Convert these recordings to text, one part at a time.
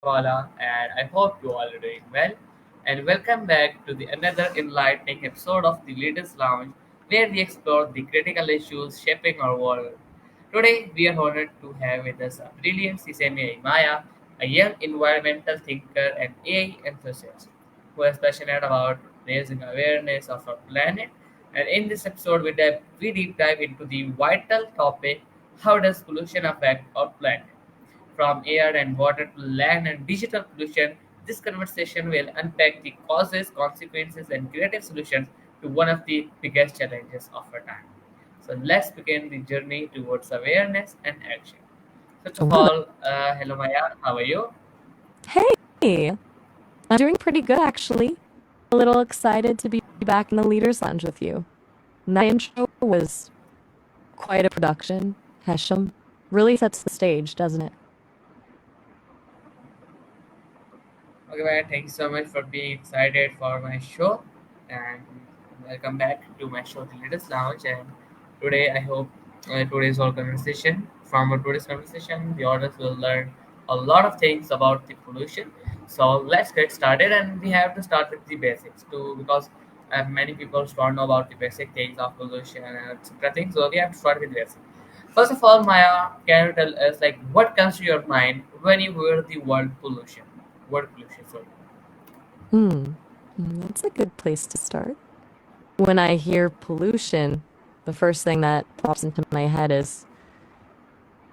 Paula, and I hope you all are doing well. And welcome back to the another enlightening episode of the Leaders Lounge, where we explore the critical issues shaping our world. Today, we are honored to have with us a brilliant Sisemi Maya, a young environmental thinker and AI enthusiast who is passionate about raising awareness of our planet. And in this episode, we deep dive into the vital topic: how does pollution affect our planet? From air and water to land and digital pollution, this conversation will unpack the causes, consequences, and creative solutions to one of the biggest challenges of our time. So let's begin the journey towards awareness and action. First of Ooh, all, hello Maya, how are you? hey, I'm doing pretty good actually. A little excited to be back in the Leaders Lounge with you. And that intro was quite a production. Hesham really sets the stage, doesn't it? Okay, Maya, thank you so much for being excited for my show, and welcome back to my show, The Latest Lounge. And today, I hope today's our conversation. From our today's conversation, the audience will learn a lot of things about the pollution. So let's get started, and we have to start with the basics too, because many people don't know about the basic things of pollution and etc. Things. So we have to start with basics. First of all, Maya, can you tell us like what comes to your mind when you hear the word pollution? Word pollution, sorry. Hmm, that's a good place to start. When I hear pollution, the first thing that pops into my head is,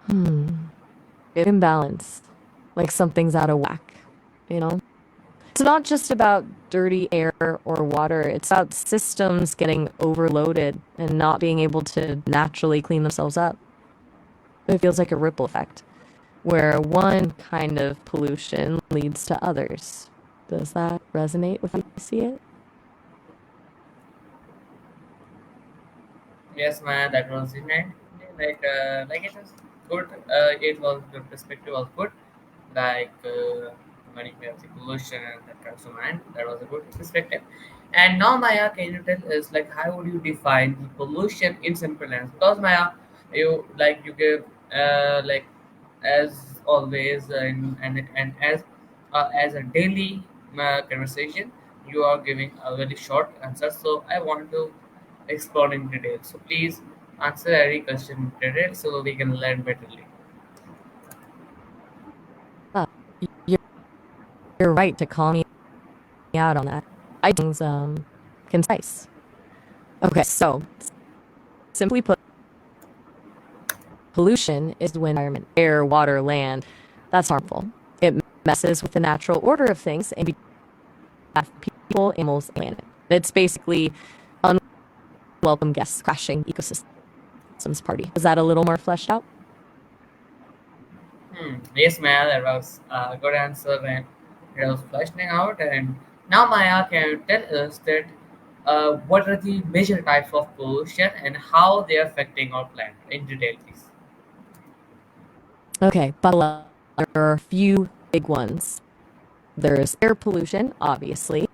hmm, imbalance. Like something's out of whack, you know? It's not just about dirty air or water, it's about systems getting overloaded and not being able to naturally clean themselves up. It feels like a ripple effect where one kind of pollution leads to others. Does that resonate with how you see it? Yes, man, that was it, man. Like it was good. It was the perspective was good. When you have the pollution and that kind of so, man, that was a good perspective. And now, Maya, can you tell us like how would you define the pollution in simple terms? Because Maya, you give like as always and as a daily conversation, you are giving a very short answer. So I want to explore in detail. So please answer every question in detail so we can learn betterly. Ah, you're, you're right to call me out on that. I things concise. Okay, so simply put, pollution is when environment, air, water, land, that's harmful. It messes with the natural order of things and people, animals, and planet. It's basically unwelcome guests crashing ecosystems party. Is that a little more fleshed out? Yes, Maya, that was a good answer and it was fleshing out. And now, Maya, can you tell us that what are the major types of pollution and how they are affecting our planet in detail, please? Okay, buckle up. There are a few big ones. There's air pollution, obviously.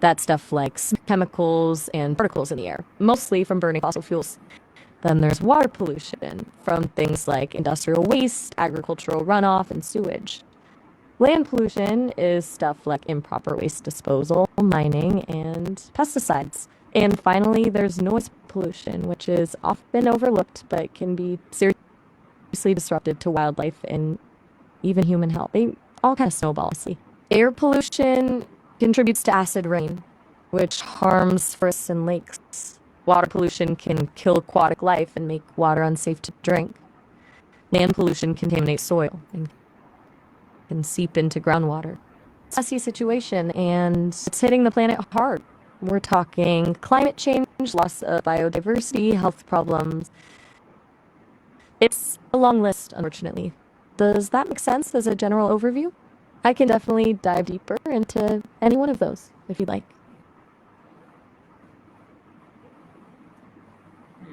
That's stuff like chemicals and particles in the air, mostly from burning fossil fuels. Then there's water pollution from things like industrial waste, agricultural runoff, and sewage. Land pollution is stuff like improper waste disposal, mining, and pesticides. And finally, there's noise pollution, which is often overlooked but can be seriously disruptive to wildlife and even human health. They all kind of snowball, see. Air pollution contributes to acid rain, which harms forests and lakes. Water pollution can kill aquatic life and make water unsafe to drink. Land pollution contaminates soil and can seep into groundwater. It's a messy situation, and it's hitting the planet hard. We're talking climate change, loss of biodiversity, health problems. It's a long list, unfortunately. Does that make sense as a general overview? I can definitely dive deeper into any one of those if you'd like.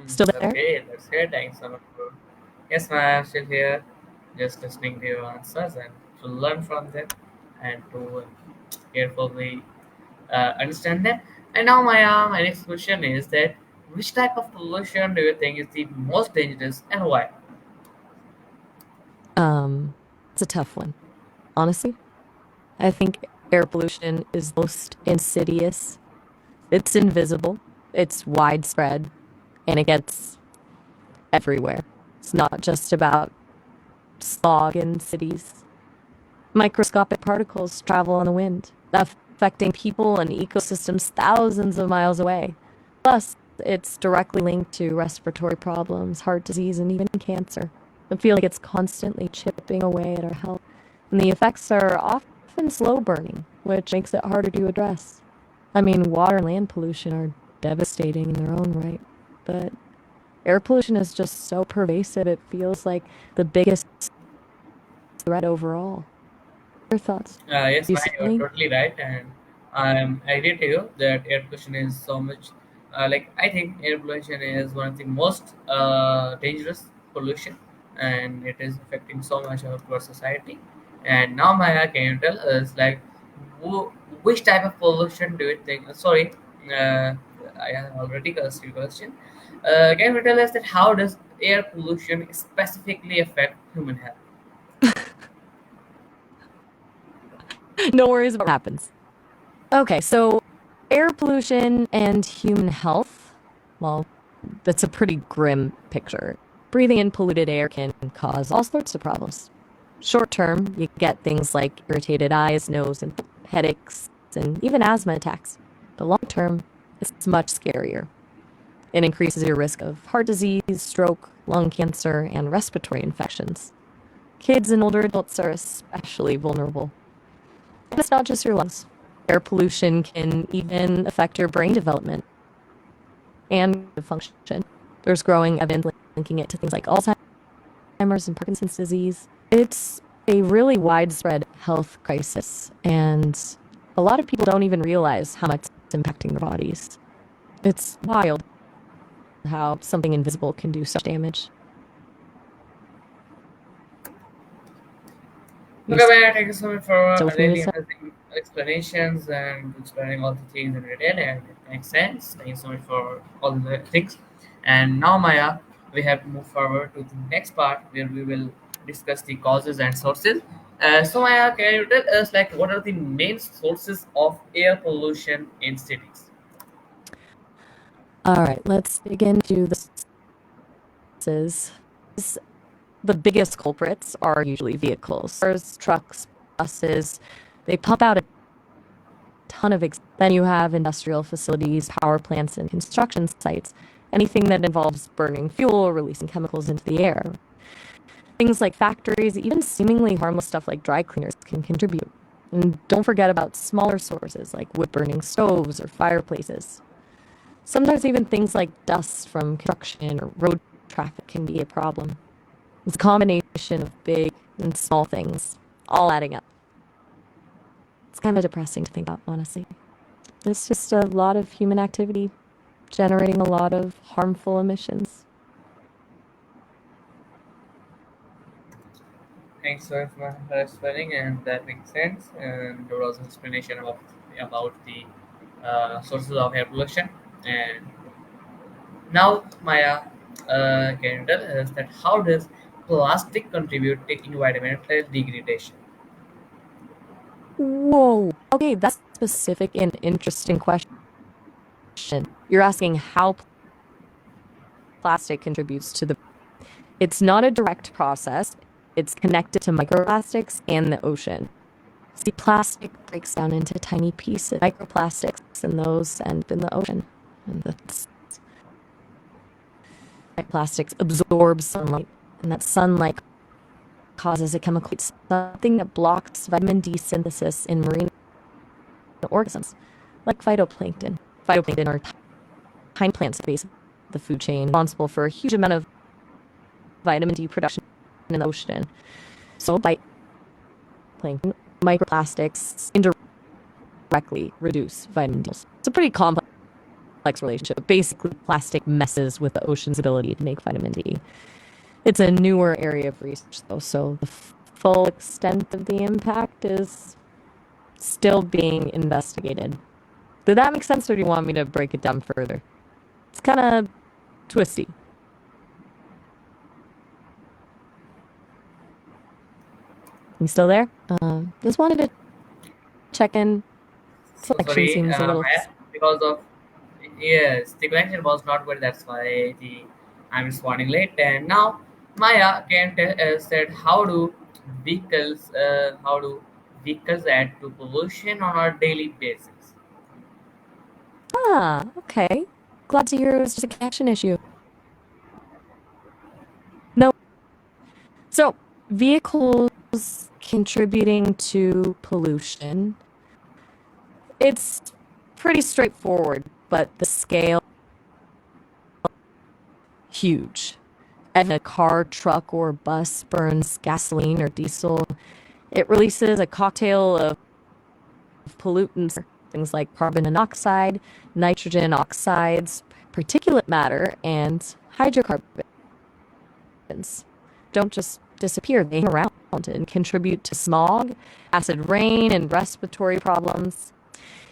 Still That's there? great. That's great. Thanks so much. Yes, ma'am, I'm still here, just listening to your answers and to learn from them and to carefully understand them. And now, my next question is that which type of pollution do you think is the most dangerous and why? Um, it's a tough one. Honestly, I think air pollution is most insidious. It's invisible, it's widespread, and it gets everywhere. It's not just about smog in cities. Microscopic particles travel on the wind, affecting people and ecosystems thousands of miles away. Plus, it's directly linked to respiratory problems, heart disease, and even cancer. I feel like it's constantly chipping away at our health. And the effects are often slow burning, which makes it harder to address. I mean, water and land pollution are devastating in their own right, but air pollution is just so pervasive, it feels like the biggest threat overall. Your thoughts? Yes, You Maya, see you're me? totally right, and I agree to you that air pollution is so much. Like I think air pollution is one of the most dangerous pollution, and it is affecting so much of our society. And now, Maya, can you tell us like which type of pollution do you think? Sorry, I have already asked you a question. Can you tell us that how does air pollution specifically affect human health? No worries about what happens. Okay, so air pollution and human health. Well, that's a pretty grim picture. Breathing in polluted air can cause all sorts of problems. Short term, you get things like irritated eyes, nose, and headaches, and even asthma attacks. But long term, it's much scarier. It increases your risk of heart disease, stroke, lung cancer, and respiratory infections. Kids and older adults are especially vulnerable. And it's not just your lungs. Air pollution can even affect your brain development and function. There's growing evidence linking it to things like Alzheimer's and Parkinson's disease. It's a really widespread health crisis, and a lot of people don't even realize how much it's impacting their bodies. It's wild how something invisible can do such damage. You Okay, man, thank you so much for still with me really this time? amazing explanations and explaining all the things in detail, and it makes sense. Thank you so much for all the things. And now, Maya, we have to move forward to the next part where we will discuss the causes and sources. So, Maya, can you tell us like what are the main sources of air pollution in cities? All right, let's dig into the sources. The biggest culprits are usually vehicles, cars, trucks, buses. They pump out a ton of then you have industrial facilities, power plants, and construction sites. Anything that involves burning fuel or releasing chemicals into the air. Things like factories, even seemingly harmless stuff like dry cleaners can contribute. And don't forget about smaller sources like wood burning stoves or fireplaces. Sometimes even things like dust from construction or road traffic can be a problem. It's a combination of big and small things, all adding up. It's kind of depressing to think about, honestly. It's just a lot of human activity generating a lot of harmful emissions. Thanks so much for explaining, and that makes sense. And there was an explanation about the sources of air pollution. And now, Maya, can you tell us that how does plastic contribute to environmental degradation? Whoa. Okay, that's a specific and interesting question. You're asking how plastic contributes to the. It's not a direct process, it's connected to microplastics and the ocean. See, plastic breaks down into tiny pieces, microplastics, and those end up in the ocean. And that's plastics absorb sunlight, and that sunlight causes a chemical something that blocks vitamin D synthesis in marine organisms, like phytoplankton. Phytoplankton are tiny plants at the base of the food chain, responsible for a huge amount of vitamin D production in the ocean. So by plankton, microplastics indirectly reduce vitamin D. It's a pretty complex relationship. Basically, plastic messes with the ocean's ability to make vitamin D. It's a newer area of research, though, so the full extent of the impact is still being investigated. Did that make sense, or do you want me to break it down further? It's kind of twisty. You still there? Just wanted to check in. So Connection sorry, seems a little. Maya, because of yes, the connection was not good. That's why the I'm responding late. And now Maya can tell us that how do vehicles add to pollution on a daily basis? Okay. Glad to hear it was just a connection issue. No. So, vehicles contributing to pollution. It's pretty straightforward, but the scale huge. And a car, truck, or bus burns gasoline or diesel, it releases a cocktail of pollutants, things like carbon monoxide, nitrogen oxides, particulate matter, and hydrocarbons. Don't just disappear, they hang around and contribute to smog, acid rain, and respiratory problems.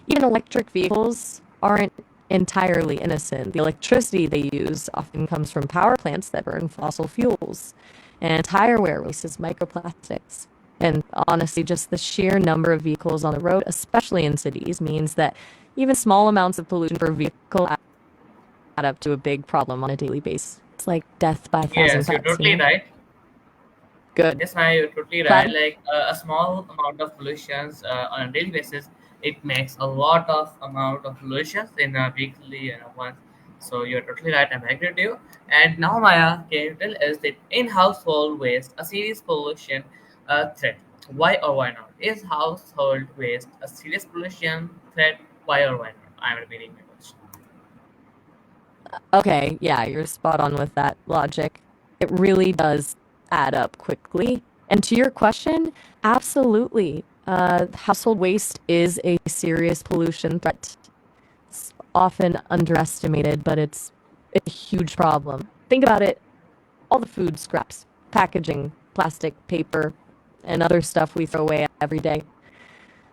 Even electric vehicles aren't entirely innocent. The electricity they use often comes from power plants that burn fossil fuels, and tire wear releases microplastics. And honestly, just the sheer number of vehicles on the road, especially in cities, means that even small amounts of pollution per vehicle add up to a big problem on a daily basis. It's like death by a thousand Yes, you're cuts, you totally know? right. Good. Yes, Maya, you're totally right. Glad. Like a small amount of pollutions on a daily basis, it makes a lot of amount of pollutions in a weekly and a month. So you're totally right. I'm agree with you. And now, Maya, can you tell us that in household waste, a serious pollution threat? Why or why not? Is household waste a serious pollution threat? Why or why not? I'm repeating my question. Okay, yeah, you're spot on with that logic. It really does add up quickly. And to your question, absolutely. Household waste is a serious pollution threat. It's often underestimated, but it's a huge problem. Think about it, all the food scraps, packaging, plastic, paper, and other stuff we throw away every day.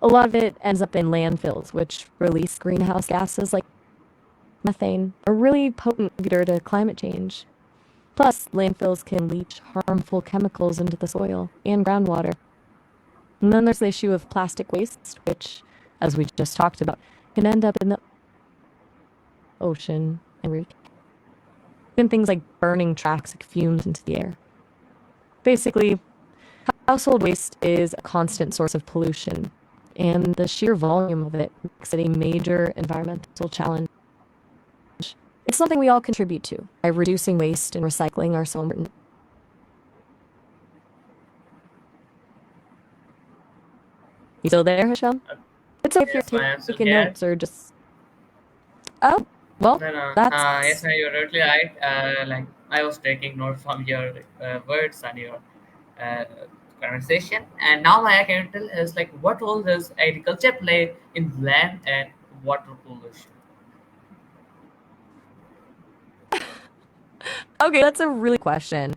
A lot of it ends up in landfills, which release greenhouse gases like methane, a really potent contributor to climate change. Plus, landfills can leach harmful chemicals into the soil and groundwater. And then there's the issue of plastic waste, which, as we just talked about, can end up in the ocean and even things like burning toxic fumes into the air. Basically, household waste is a constant source of pollution, and the sheer volume of it makes it a major environmental challenge. It's something we all contribute to by reducing waste and recycling are so important. You still there, Hisham? Uh, It's okay if yes, you're Maya, I'm still taking here. notes or just. Oh, well, No, no. Yes, that's. no, you're totally right. Like I was taking notes from your words and your uh, conversation, and now Maya can tell us like what role does agriculture play in land and water pollution? Okay, that's a really question.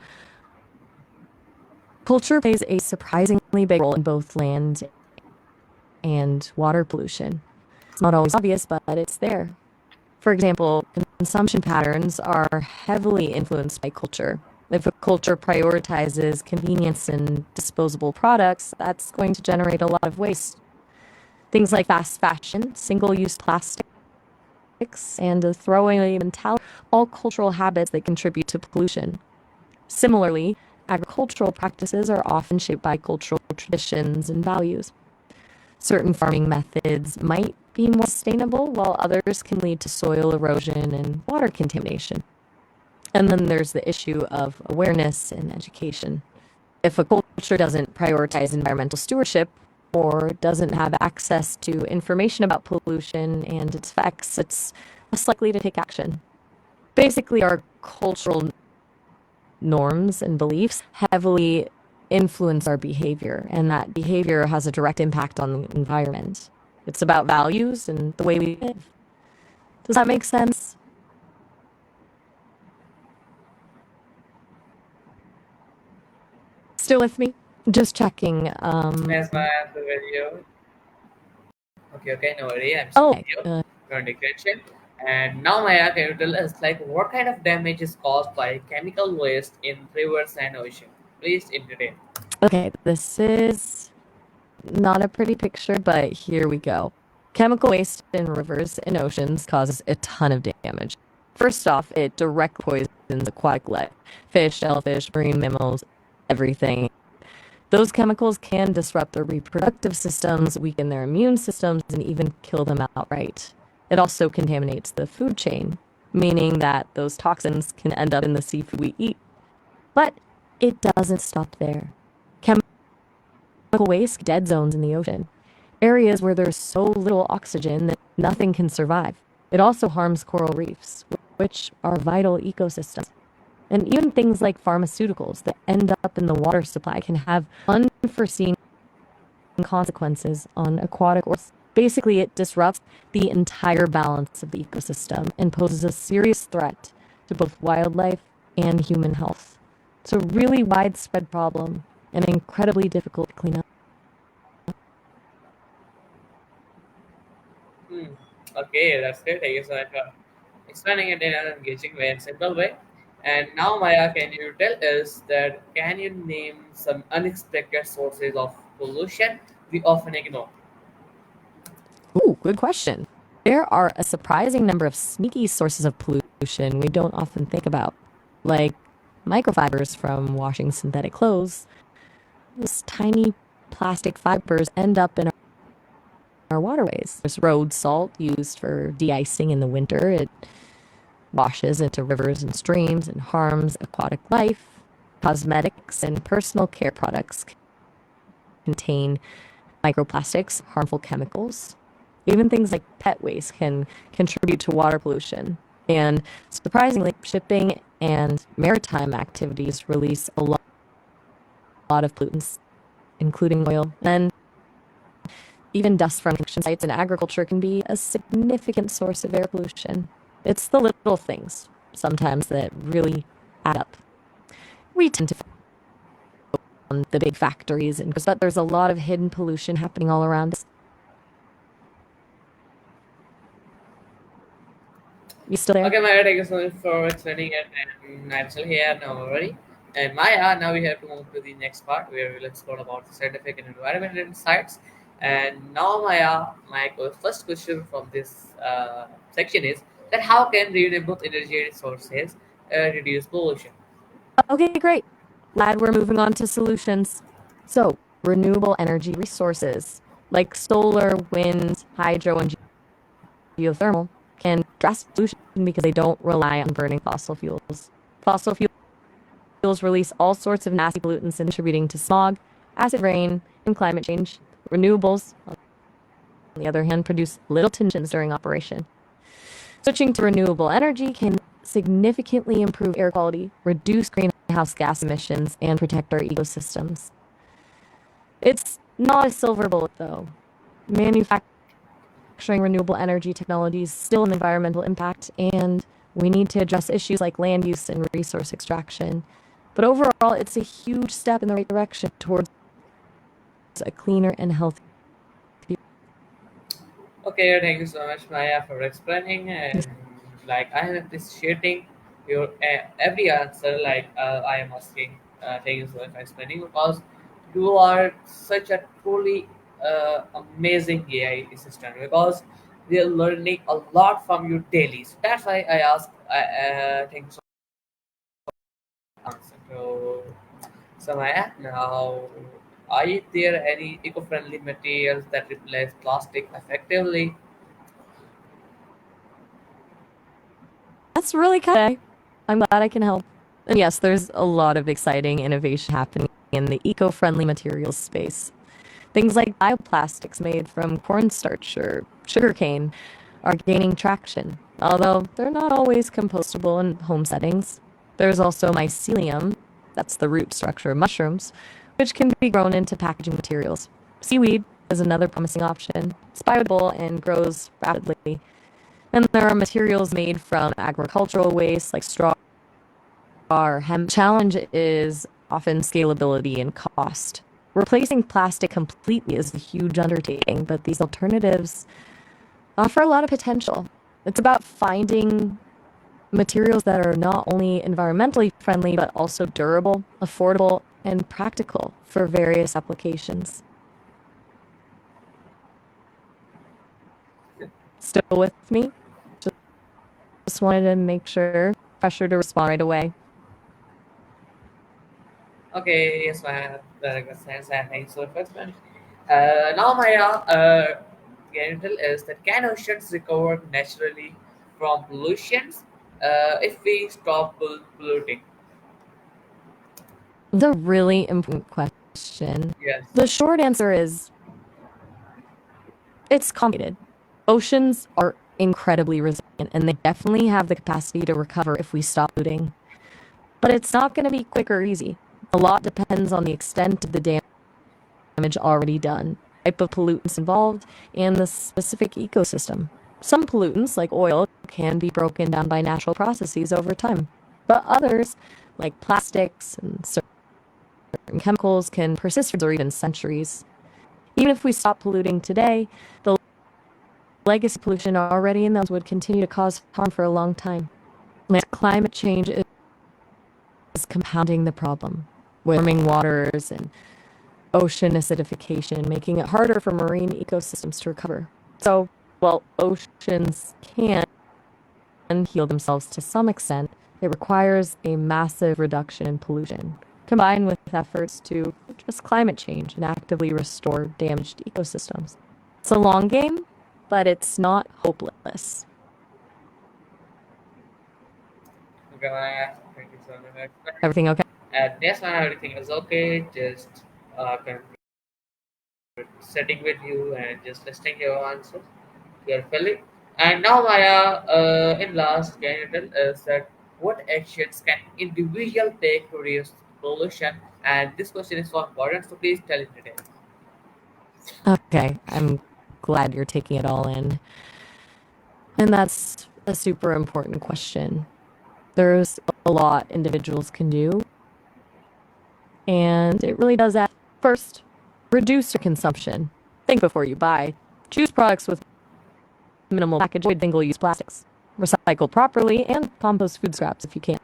Culture plays a surprisingly big role in both land and water pollution. It's not always obvious, but it's there. For example, consumption patterns are heavily influenced by culture. If a culture prioritizes convenience and disposable products, that's going to generate a lot of waste. Things like fast fashion, single use plastics, and a throwaway mentality, all cultural habits that contribute to pollution. Similarly, agricultural practices are often shaped by cultural traditions and values. Certain farming methods might be more sustainable, while others can lead to soil erosion and water contamination. And then there's the issue of awareness and education. If a culture doesn't prioritize environmental stewardship or doesn't have access to information about pollution and its effects, it's less likely to take action. Basically, our cultural norms and beliefs heavily influence our behavior, and that behavior has a direct impact on the environment. It's about values and the way we live. Does that make sense? Still with me? Just checking. Yes, Maya, I'm still with you. Okay, okay, no worry. I'm still Oh, with you. Your declaration. And now Maya, can you tell us like what kind of damage is caused by chemical waste in rivers and ocean? Please in detail. Okay, this is not a pretty picture, but here we go. Chemical waste in rivers and oceans causes a ton of damage. First off, it directly poisons aquatic life, fish, shellfish, marine mammals, everything. Those chemicals can disrupt their reproductive systems, weaken their immune systems, and even kill them outright. It also contaminates the food chain, meaning that those toxins can end up in the seafood we eat. But it doesn't stop there. Chemical waste, dead zones in the ocean, areas where there's so little oxygen that nothing can survive. It also harms coral reefs, which are vital ecosystems. And even things like pharmaceuticals that end up in the water supply can have unforeseen consequences on aquatic organisms. Basically, it disrupts the entire balance of the ecosystem and poses a serious threat to both wildlife and human health. It's a really widespread problem and incredibly difficult to clean up. Hmm. Okay, that's great. Thank you so much for explaining it in an engaging way and simple way. And now, Maya, can you tell us that can you name some unexpected sources of pollution we often ignore? Ooh, good question. There are a surprising number of sneaky sources of pollution we don't often think about, like microfibers from washing synthetic clothes. Those tiny plastic fibers end up in our waterways. There's road salt used for de-icing in the winter. It washes into rivers and streams and harms aquatic life. Cosmetics and personal care products contain microplastics, harmful chemicals. Even things like pet waste can contribute to water pollution. And surprisingly, shipping and maritime activities release a lot of pollutants, including oil. And even dust from construction sites and agriculture can be a significant source of air pollution. It's the little things sometimes that really add up. We tend to focus on the big factories, but there's a lot of hidden pollution happening all around us. You still there? Okay, Maya, thank you so much for explaining it. And I'm still here now already. And Maya, now we have to move to the next part where we'll explore about the scientific and environmental insights. And now, Maya, my first question from this section is that how can renewable energy sources reduce pollution? Okay, great. Glad we're moving on to solutions. So, renewable energy resources like solar, wind, hydro, and geothermal can drastically pollution because they don't rely on burning fossil fuels. Fossil fuels release all sorts of nasty pollutants contributing to smog, acid rain, and climate change. Renewables, on the other hand, produce little emissions during operation. Switching to renewable energy can significantly improve air quality, reduce greenhouse gas emissions, and protect our ecosystems. It's not a silver bullet, though. Manufacturing renewable energy technologies still an environmental impact, and we need to address issues like land use and resource extraction. But overall, it's a huge step in the right direction towards a cleaner and healthier. Okay, thank you so much, Maya, for explaining. And like, I am appreciating your every answer. Like, I am asking, thank you so much for explaining because you are such a truly amazing AI assistant because we are learning a lot from you daily. So that's why I ask. Thank you so much. So Maya, now, are there any eco-friendly materials that replace plastic effectively? That's really kind of. I'm glad I can help. And yes, there's a lot of exciting innovation happening in the eco-friendly materials space. Things like bioplastics made from cornstarch or sugarcane are gaining traction, although they're not always compostable in home settings. There's also mycelium, that's the root structure of mushrooms, which can be grown into packaging materials. Seaweed is another promising option. It's biodegradable and grows rapidly. And there are materials made from agricultural waste like straw or hemp. Challenge is often scalability and cost. Replacing plastic completely is a huge undertaking, but these alternatives offer a lot of potential. It's about finding materials that are not only environmentally friendly, but also durable, affordable, and practical for various applications. Still with me? Just wanted to make sure. Pressure to respond right away. Okay, yes, ma'am. That makes sense. And thanks for the question. Now, Maya, genital is that can oceans recover naturally from pollutions if we stop polluting? It's a really important question. Yes. The short answer is it's complicated. Oceans are incredibly resilient and they definitely have the capacity to recover if we stop polluting. But it's not going to be quick or easy. A lot depends on the extent of the damage already done, type of pollutants involved, and the specific ecosystem. Some pollutants, like oil, can be broken down by natural processes over time, but others, like plastics and certain chemicals, can persist for or even centuries. Even if we stop polluting today, the legacy pollution already in those would continue to cause harm for a long time. Climate change is compounding the problem, warming waters and ocean acidification, making it harder for marine ecosystems to recover. So, while oceans can heal themselves to some extent, it requires a massive reduction in pollution, combined with efforts to address climate change and actively restore damaged ecosystems. It's a long game, but it's not hopeless. Okay, Maya. Thank you so much. Everything okay? Yes, ma'am. Everything is okay. Just sitting with you and just listening your answers carefully. And now, Maya, in last, can you tell us that what actions can individual take to reduce pollution? And this question is for important, so please tell it today. Okay, I'm glad you're taking it all in. And that's a super important question. There's a lot individuals can do, and it really does add. First, reduce your consumption. Think before you buy. Choose products with minimal package, avoid single-use plastics. Recycle properly and compost food scraps if you can.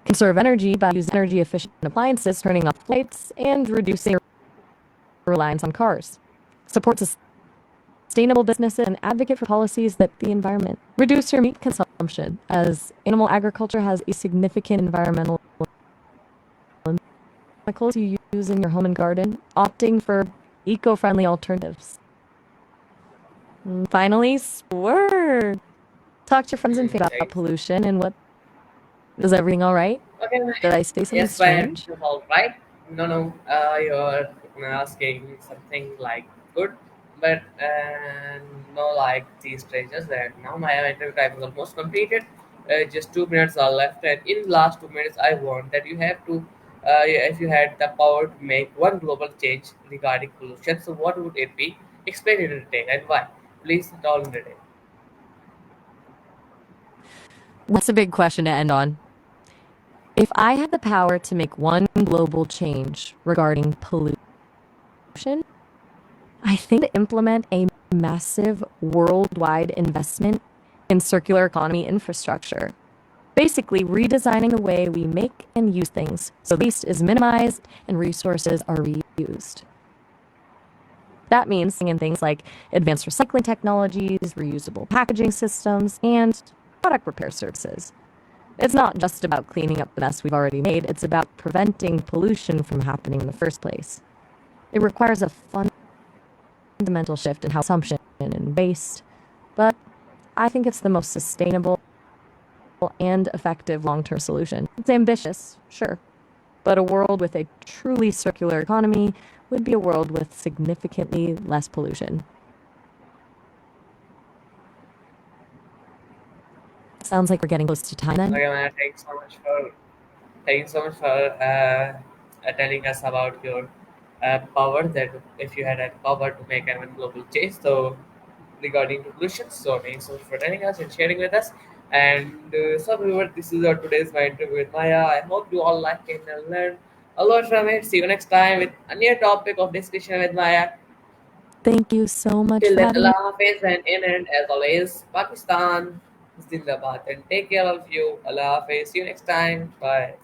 Conserve energy by using energy-efficient appliances, turning off lights, and reducing your reliance on cars. Support sustainable businesses and advocate for policies that the environment. Reduce your meat consumption, as animal agriculture has a significant environmental chemicals you use in your home and garden, opting for eco-friendly alternatives. And finally, word. Talk to your friends and family about Thanks. pollution and what. Is everything all right? Okay, Did I say something yes, ma'am. strange? All right. No, no. You're asking something like good, but no, like these strangers. That now my interview time is almost completed. Just 2 minutes are left, and in last 2 minutes, I want that you have to, if you had the power to make one global change regarding pollution, so what would it be? Explain it in detail and why. Please tell in detail. That's a big question to end on. If I had the power to make one global change regarding pollution, I think to implement a massive worldwide investment in circular economy infrastructure. Basically, redesigning the way we make and use things so waste is minimized and resources are reused. That means in things like advanced recycling technologies, reusable packaging systems, and product repair services. It's not just about cleaning up the mess we've already made, it's about preventing pollution from happening in the first place. It requires a fundamental shift in how consumption and waste, but I think it's the most sustainable and effective long-term solution. It's ambitious, sure, but a world with a truly circular economy would be a world with significantly less pollution. Sounds like we're getting close to time then. Okay, man. Thank you so much for telling us about your power that if you had a power to make a global change. So regarding to pollution, so thanks so much for telling us and sharing with us. And so everyone, this is our today's my interview with Maya. I hope you all like it and learn a lot from it. See you next time with a new topic of discussion with Maya. Thank you so much Till for then, having me. Allah Hafiz and in and as always, Pakistan, Zindabad, and take care of you. Allah Hafiz. See you next time. Bye.